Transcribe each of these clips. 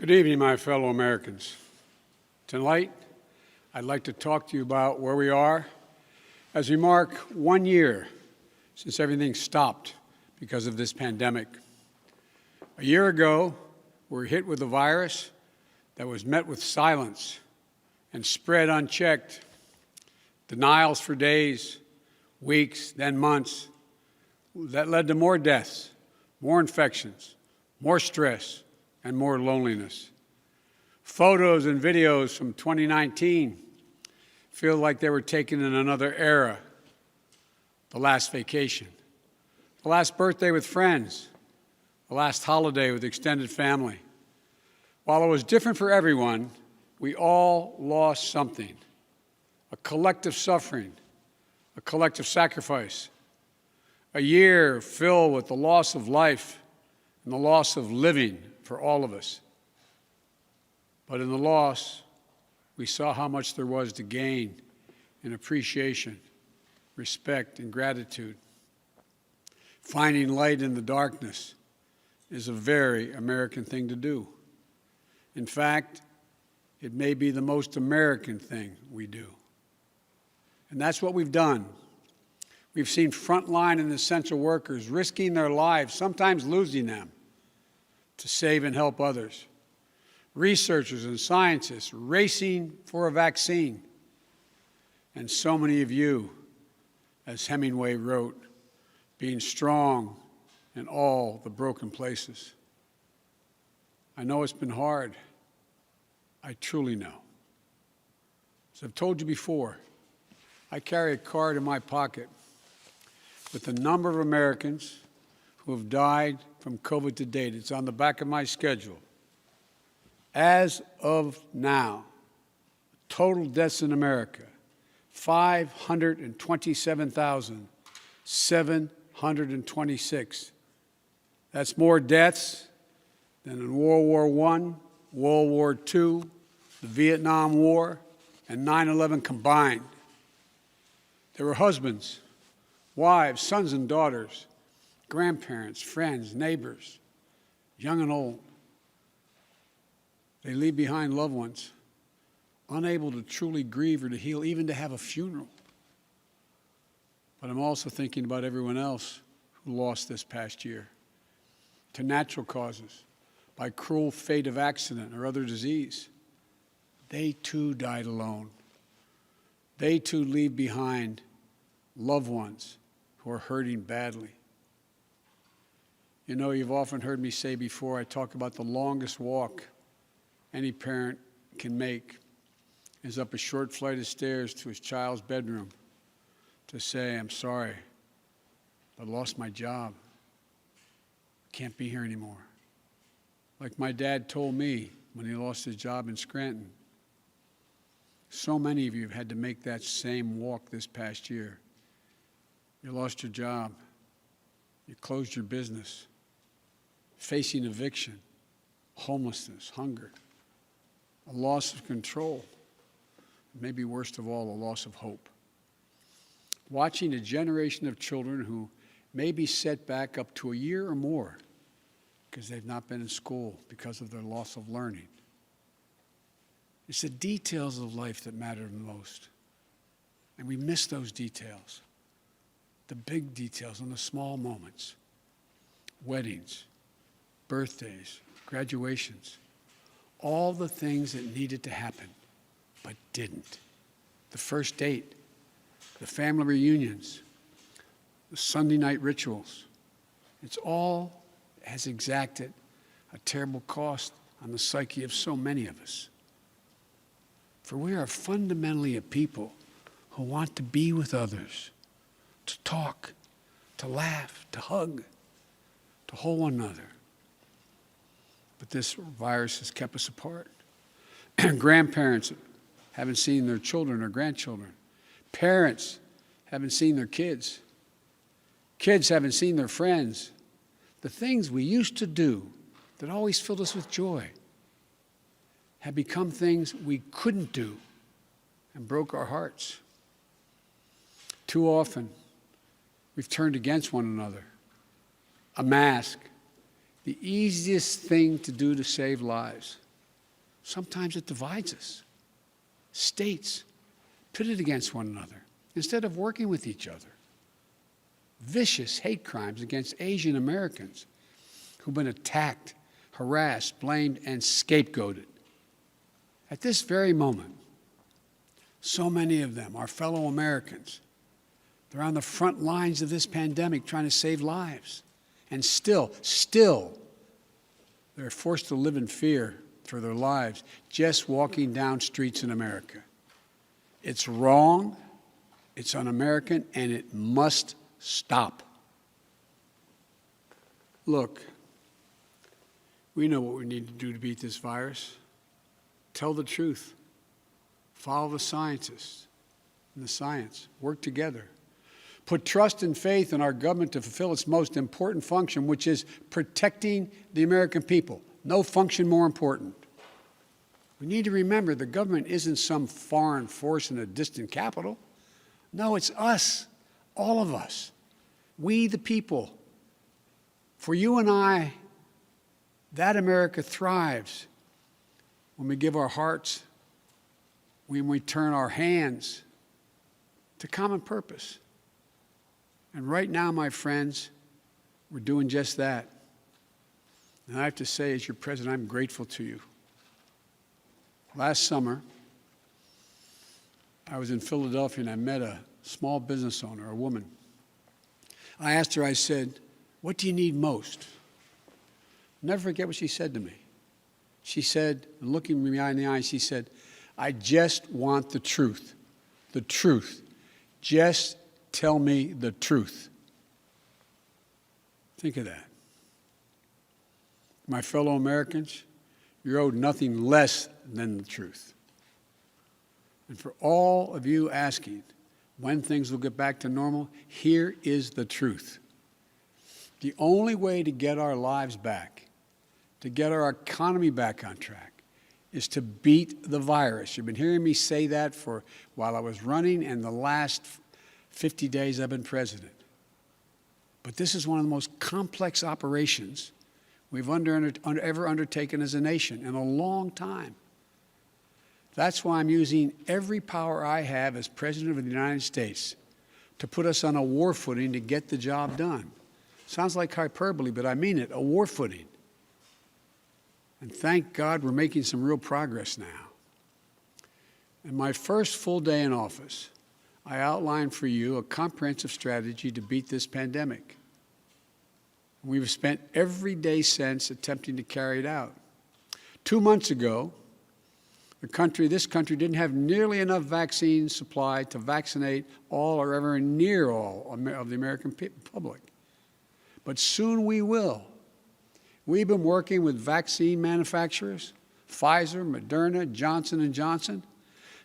Good evening, my fellow Americans. Tonight, I'd like to talk to you about where we are as we mark 1 year since everything stopped because of this pandemic. A year ago, we were hit with a virus that was met with silence and spread unchecked. Denials for days, weeks, then months. That led to more deaths, more infections, more stress, and more loneliness. Photos and videos from 2019 feel like they were taken in another era. The last vacation, the last birthday with friends, the last holiday with extended family. While it was different for everyone, we all lost something. A collective suffering, a collective sacrifice. A year filled with the loss of life and the loss of living for all of us. But in the loss, we saw how much there was to gain in appreciation, respect, and gratitude. Finding light in the darkness is a very American thing to do. In fact, it may be the most American thing we do. And that's what we've done. We've seen frontline and essential workers risking their lives, sometimes losing them, to save and help others. Researchers and scientists racing for a vaccine. And so many of you, as Hemingway wrote, being strong in all the broken places. I know it's been hard. I truly know. As I've told you before, I carry a card in my pocket with the number of Americans who have died from COVID to date. It's on the back of my schedule. As of now, total deaths in America, 527,726. That's more deaths than in World War I, World War II, the Vietnam War, and 9/11 combined. There were husbands, wives, sons and daughters, grandparents, friends, neighbors, young and old. They leave behind loved ones, unable to truly grieve or to heal, even to have a funeral. But I'm also thinking about everyone else who lost this past year to natural causes, by cruel fate of accident or other disease. They too died alone. They too leave behind loved ones who are hurting badly. You know, you've often heard me say before, I talk about the longest walk any parent can make is up a short flight of stairs to his child's bedroom to say, I'm sorry, I lost my job. Can't be here anymore. Like my dad told me when he lost his job in Scranton. So many of you have had to make that same walk this past year. You lost your job. You closed your business. Facing eviction, homelessness, hunger, a loss of control, maybe worst of all, a loss of hope. Watching a generation of children who may be set back up to a year or more because they've not been in school because of their loss of learning. It's the details of life that matter the most. And we miss those details, the big details and the small moments. Weddings, birthdays, graduations, all the things that needed to happen, but didn't. The first date, the family reunions, the Sunday night rituals. It's all has exacted a terrible cost on the psyche of so many of us. For we are fundamentally a people who want to be with others, to talk, to laugh, to hug, to hold one another. But this virus has kept us apart. Grandparents haven't seen their children or grandchildren. Parents haven't seen their kids. Kids haven't seen their friends. The things we used to do that always filled us with joy have become things we couldn't do and broke our hearts. Too often, we've turned against one another. A mask, the easiest thing to do to save lives. Sometimes it divides us. States pitted against one another instead of working with each other. Vicious hate crimes against Asian Americans who've been attacked, harassed, blamed, and scapegoated. At this very moment, so many of them, our fellow Americans, they're on the front lines of this pandemic trying to save lives. And still, they're forced to live in fear for their lives just walking down streets in America. It's wrong, it's un-American, and it must stop. Look, we know what we need to do to beat this virus. Tell the truth. Follow the scientists and the science. Work together. Put trust and faith in our government to fulfill its most important function, which is protecting the American people. No function more important. We need to remember the government isn't some foreign force in a distant capital. No, it's us, all of us. We, the people. For you and I, that America thrives when we give our hearts, when we turn our hands to common purpose. And right now, my friends, we're doing just that. And I have to say, as your president, I'm grateful to you. Last summer, I was in Philadelphia and I met a small business owner, a woman. I asked her, I said, "What do you need most?" I'll never forget what she said to me. She said, and looking me in the eye, she said, "I just want the truth. The truth. Just tell me the truth." Think of that. My fellow Americans, you're owed nothing less than the truth. And for all of you asking when things will get back to normal, here is the truth. The only way to get our lives back, to get our economy back on track, is to beat the virus. You've been hearing me say that for while I was running and the last 50 days I've been president. But this is one of the most complex operations we've ever undertaken as a nation in a long time. That's why I'm using every power I have as President of the United States to put us on a war footing to get the job done. Sounds like hyperbole, but I mean it, a war footing. And thank God we're making some real progress now. In my first full day in office, I outlined for you a comprehensive strategy to beat this pandemic. We've spent every day since attempting to carry it out. 2 months ago, this country didn't have nearly enough vaccine supply to vaccinate all or ever near all of the American public. But soon we will. We've been working with vaccine manufacturers, Pfizer, Moderna, Johnson & Johnson,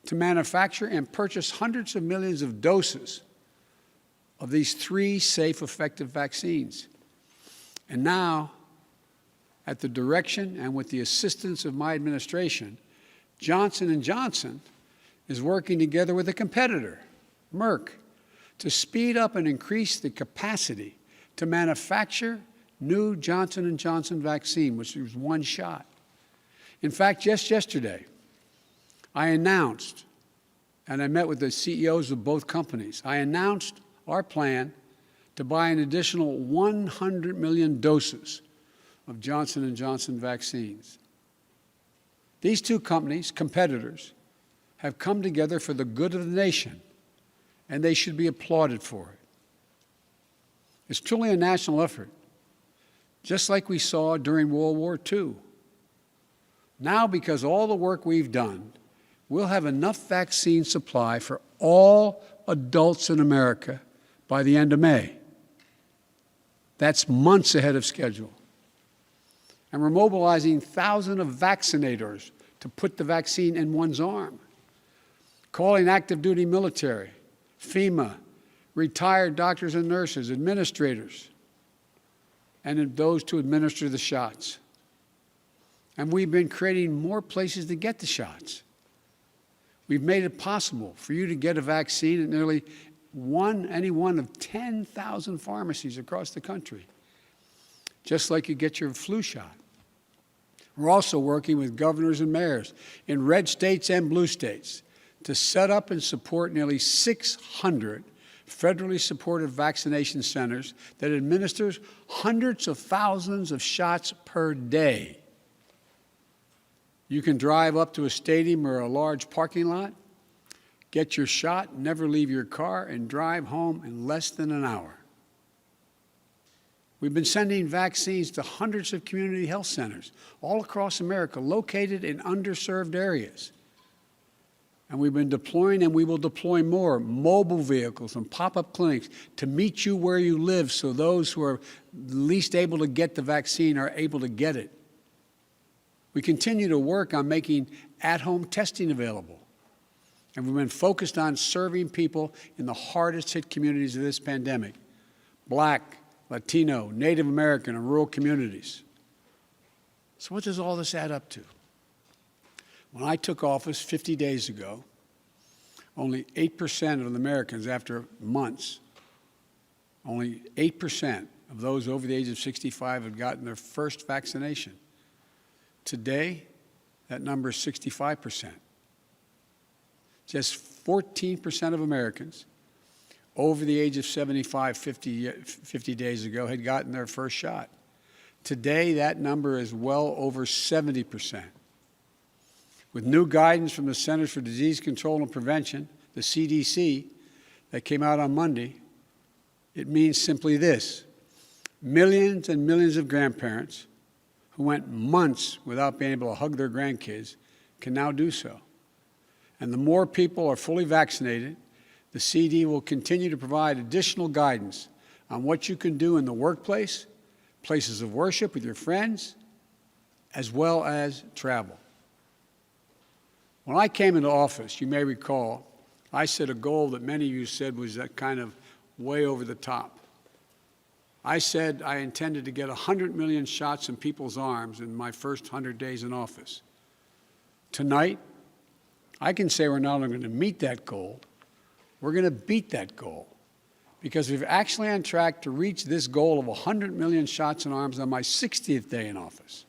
to manufacture and purchase hundreds of millions of doses of these 3 safe, effective vaccines. And now, at the direction and with the assistance of my administration, Johnson & Johnson is working together with a competitor, Merck, to speed up and increase the capacity to manufacture new Johnson & Johnson vaccine, which is one shot. In fact, just yesterday, I announced, and I met with the CEOs of both companies, I announced our plan to buy an additional 100 million doses of Johnson & Johnson vaccines. These 2 companies, competitors, have come together for the good of the nation, and they should be applauded for it. It's truly a national effort, just like we saw during World War II. Now, because of all the work we've done, we'll have enough vaccine supply for all adults in America by the end of May. That's months ahead of schedule. And we're mobilizing thousands of vaccinators to put the vaccine in one's arm, calling active duty military, FEMA, retired doctors and nurses, administrators, and those to administer the shots. And we've been creating more places to get the shots. We've made it possible for you to get a vaccine at nearly any one of 10,000 pharmacies across the country, just like you get your flu shot. We're also working with governors and mayors in red states and blue states to set up and support nearly 600 federally supported vaccination centers that administers hundreds of thousands of shots per day. You can drive up to a stadium or a large parking lot, get your shot, never leave your car, and drive home in less than an hour. We've been sending vaccines to hundreds of community health centers all across America, located in underserved areas. And we've been deploying, and we will deploy more, mobile vehicles and pop-up clinics to meet you where you live so those who are least able to get the vaccine are able to get it. We continue to work on making at-home testing available. And we've been focused on serving people in the hardest-hit communities of this pandemic: Black, Latino, Native American, and rural communities. So what does all this add up to? When I took office 50 days ago, only 8% of the Americans, after months, only 8% of those over the age of 65 had gotten their first vaccination. Today, that number is 65%. Just 14% of Americans over the age of 75 50 days ago had gotten their first shot. Today, that number is well over 70%. With new guidance from the Centers for Disease Control and Prevention, the CDC, that came out on Monday, it means simply this: millions and millions of grandparents who went months without being able to hug their grandkids can now do so. And the more people are fully vaccinated, the CD will continue to provide additional guidance on what you can do in the workplace, places of worship with your friends, as well as travel. When I came into office, you may recall, I set a goal that many of you said was kind of way over the top. I said I intended to get 100 million shots in people's arms in my first 100 days in office. Tonight, I can say we're not only going to meet that goal, we're going to beat that goal, because we're actually on track to reach this goal of 100 million shots in arms on my 60th day in office.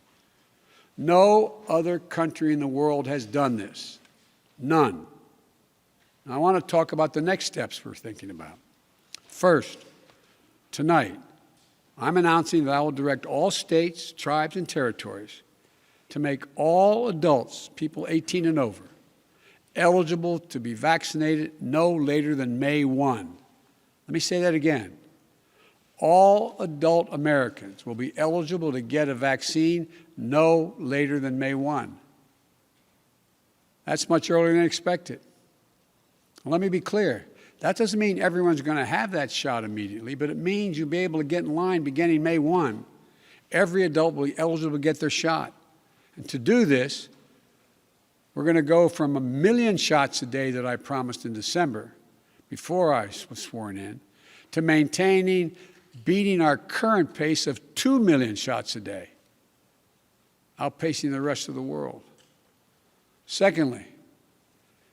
No other country in the world has done this. None. And I want to talk about the next steps we're thinking about. First, tonight, I'm announcing that I will direct all states, tribes, and territories to make all adults, people 18 and over, eligible to be vaccinated no later than May 1. Let me say that again. All adult Americans will be eligible to get a vaccine no later than May 1. That's much earlier than expected. Let me be clear. That doesn't mean everyone's going to have that shot immediately, but it means you'll be able to get in line beginning May 1. Every adult will be eligible to get their shot. And to do this, we're going to go from 1 million shots a day that I promised in December, before I was sworn in, to beating our current pace of 2 million shots a day, outpacing the rest of the world. Secondly,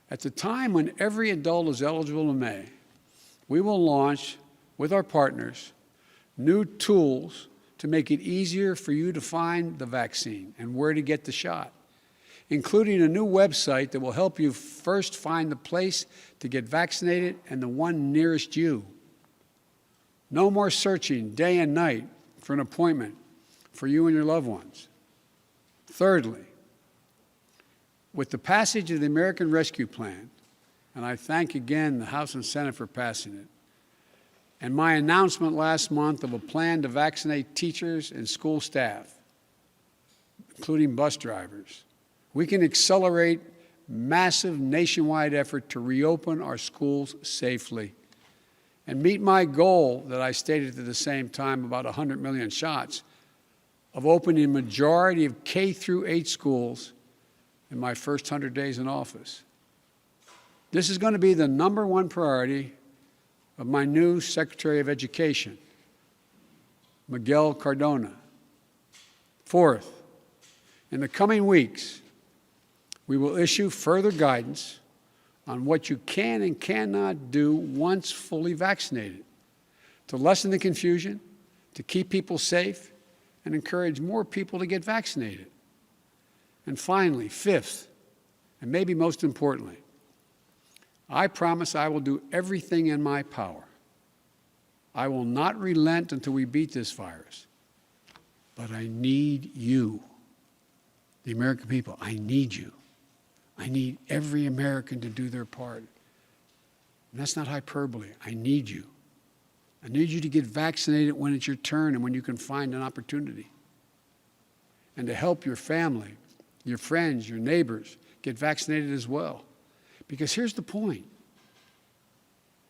at the time when every adult is eligible in May, we will launch, with our partners, new tools to make it easier for you to find the vaccine and where to get the shot, including a new website that will help you first find the place to get vaccinated and the one nearest you. No more searching day and night for an appointment for you and your loved ones. Thirdly, with the passage of the American Rescue Plan, and I thank again the House and Senate for passing it, and my announcement last month of a plan to vaccinate teachers and school staff, including bus drivers, we can accelerate massive nationwide effort to reopen our schools safely and meet my goal that I stated at the same time, about 100 million shots, of opening a majority of K through 8 schools in my first 100 days in office. This is going to be the #1 priority of my new Secretary of Education, Miguel Cardona. Fourth, in the coming weeks, we will issue further guidance on what you can and cannot do once fully vaccinated, to lessen the confusion, to keep people safe, and encourage more people to get vaccinated. And finally, fifth, and maybe most importantly, I promise I will do everything in my power. I will not relent until we beat this virus. But I need you, the American people. I need you. I need every American to do their part. And that's not hyperbole. I need you. I need you to get vaccinated when it's your turn and when you can find an opportunity. And to help your family, your friends, your neighbors get vaccinated as well. Because here's the point.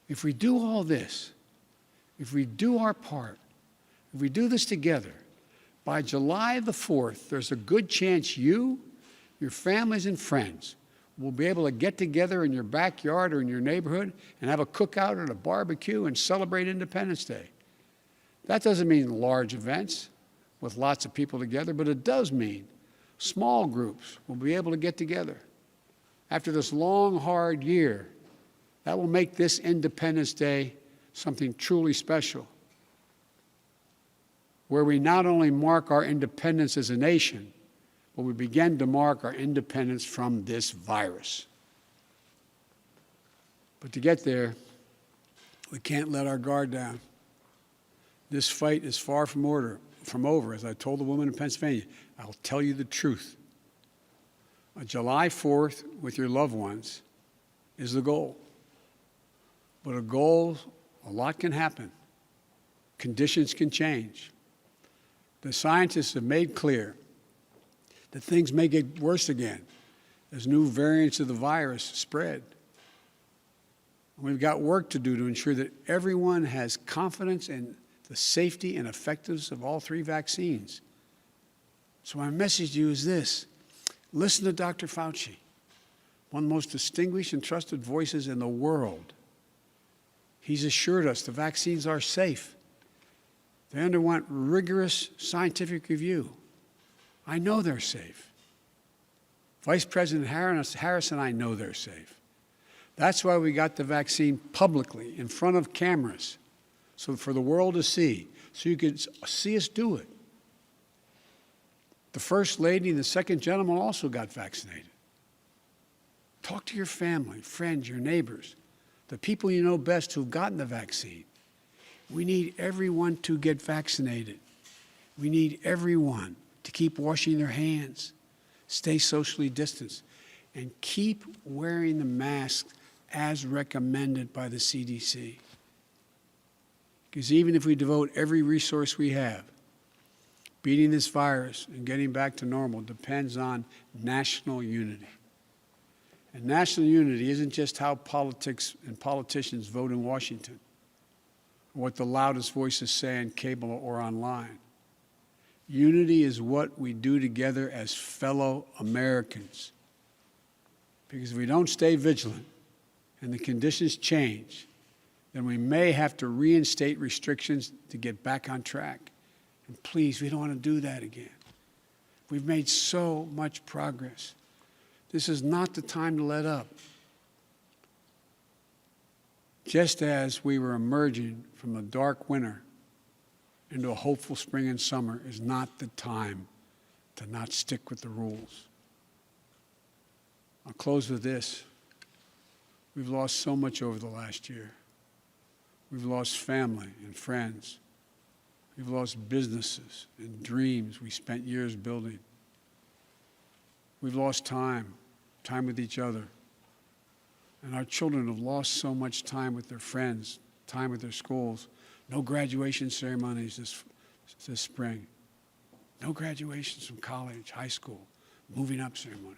If we do all this, if we do our part, if we do this together, by July the 4th, there's a good chance you, your families and friends will be able to get together in your backyard or in your neighborhood and have a cookout or a barbecue and celebrate Independence Day. That doesn't mean large events with lots of people together, but it does mean small groups will be able to get together. After this long, hard year, that will make this Independence Day something truly special, where we not only mark our independence as a nation, but we begin to mark our independence from this virus. But to get there, we can't let our guard down. This fight is far from over. As I told the woman in Pennsylvania, I'll tell you the truth. July 4th with your loved ones is the goal. But a lot can happen. Conditions can change. The scientists have made clear that things may get worse again as new variants of the virus spread. We've got work to do to ensure that everyone has confidence in the safety and effectiveness of all three vaccines. So my message to you is this. Listen to Dr. Fauci, one of the most distinguished and trusted voices in the world. He's assured us the vaccines are safe. They underwent rigorous scientific review. I know they're safe. Vice President Harris and I know they're safe. That's why we got the vaccine publicly in front of cameras, so for the world to see, so you could see us do it. The First Lady and the Second Gentleman also got vaccinated. Talk to your family, friends, your neighbors, the people you know best who've gotten the vaccine. We need everyone to get vaccinated. We need everyone to keep washing their hands, stay socially distanced, and keep wearing the mask as recommended by the CDC. Because even if we devote every resource we have, beating this virus and getting back to normal depends on national unity. And national unity isn't just how politics and politicians vote in Washington, or what the loudest voices say on cable or online. Unity is what we do together as fellow Americans. Because if we don't stay vigilant and the conditions change, then we may have to reinstate restrictions to get back on track. And please, we don't want to do that again. We've made so much progress. This is not the time to let up. Just as we were emerging from a dark winter into a hopeful spring and summer is not the time to not stick with the rules. I'll close with this. We've lost so much over the last year. We've lost family and friends. We've lost businesses and dreams we spent years building. We've lost time with each other. And our children have lost so much time with their friends, time with their schools. No graduation ceremonies this spring. No graduations from college, high school, moving up ceremonies.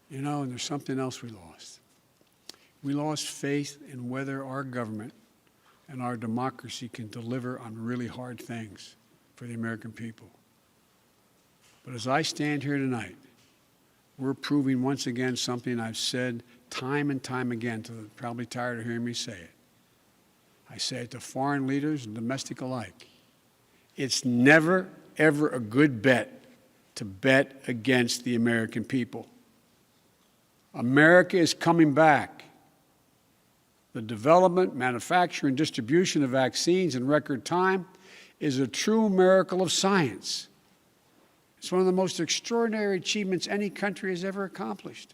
You know, and there's something else we lost. We lost faith in whether our government and our democracy can deliver on really hard things for the American people. But as I stand here tonight, we're proving once again something I've said time and time again, till they're probably tired of hearing me say it. I say it to foreign leaders and domestic alike. It's never, ever a good bet to bet against the American people. America is coming back. The development, manufacture, and distribution of vaccines in record time is a true miracle of science. It's one of the most extraordinary achievements any country has ever accomplished.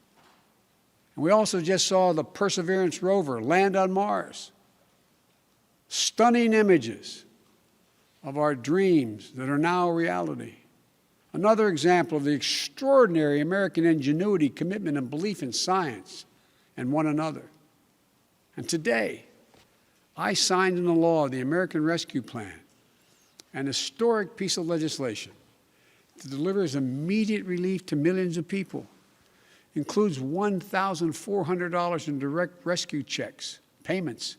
And we also just saw the Perseverance rover land on Mars. Stunning images of our dreams that are now a reality. Another example of the extraordinary American ingenuity, commitment, and belief in science and one another. And today, I signed into law the American Rescue Plan, an historic piece of legislation that delivers immediate relief to millions of people, includes $1,400 in direct rescue checks, payments.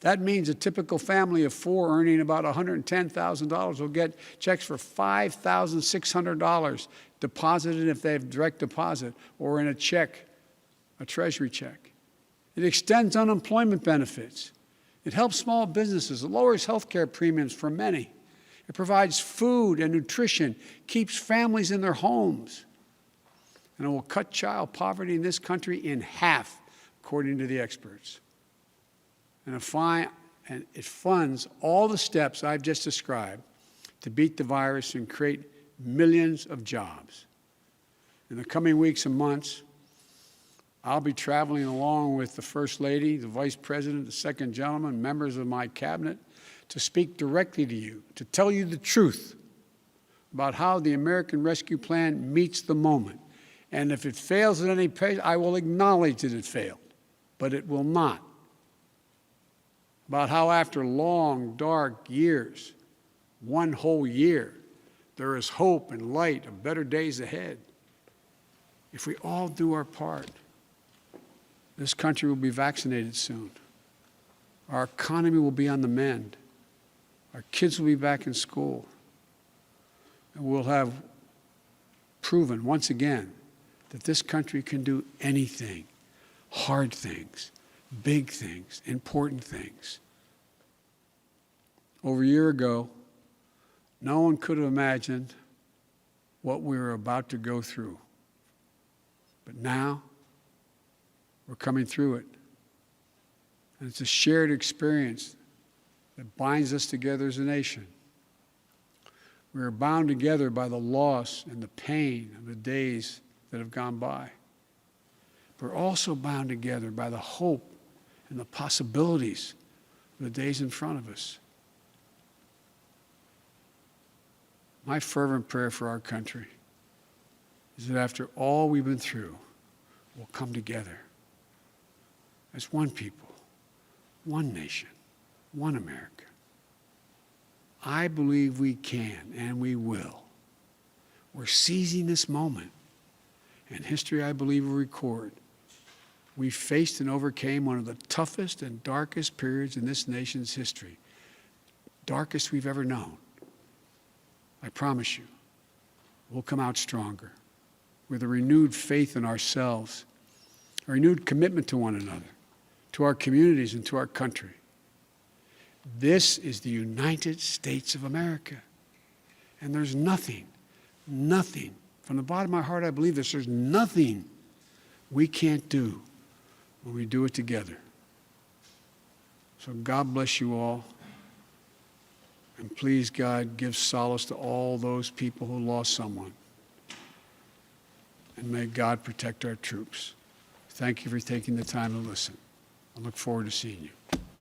That means a typical family of four earning about $110,000 will get checks for $5,600 deposited if they have direct deposit or in a check, a treasury check. It extends unemployment benefits. It helps small businesses. It lowers health care premiums for many. It provides food and nutrition, keeps families in their homes. And it will cut child poverty in this country in half, according to the experts. And it funds all the steps I've just described to beat the virus and create millions of jobs. In the coming weeks and months, I'll be traveling along with the First Lady, the Vice President, the Second Gentleman, members of my cabinet, to speak directly to you, to tell you the truth about how the American Rescue Plan meets the moment. And if it fails at any pace, I will acknowledge that it failed, but it will not. About how after long, dark years, one whole year, there is hope and light of better days ahead. If we all do our part, this country will be vaccinated soon. Our economy will be on the mend. Our kids will be back in school. And we'll have proven once again that this country can do anything, hard things, big things, important things. Over a year ago, no one could have imagined what we were about to go through. But now, we're coming through it. And it's a shared experience that binds us together as a nation. We are bound together by the loss and the pain of the days that have gone by. We're also bound together by the hope and the possibilities of the days in front of us. My fervent prayer for our country is that after all we've been through, we'll come together as one people, one nation, one America. I believe we can and we will. We're seizing this moment. And history, I believe, will record. We faced and overcame one of the toughest and darkest periods in this nation's history. Darkest we've ever known. I promise you, we'll come out stronger with a renewed faith in ourselves, a renewed commitment to one another, to our communities and to our country. This is the United States of America. And there's nothing, from the bottom of my heart I believe this, there's nothing we can't do when we do it together. So God bless you all. And please, God, give solace to all those people who lost someone. And may God protect our troops. Thank you for taking the time to listen. I look forward to seeing you.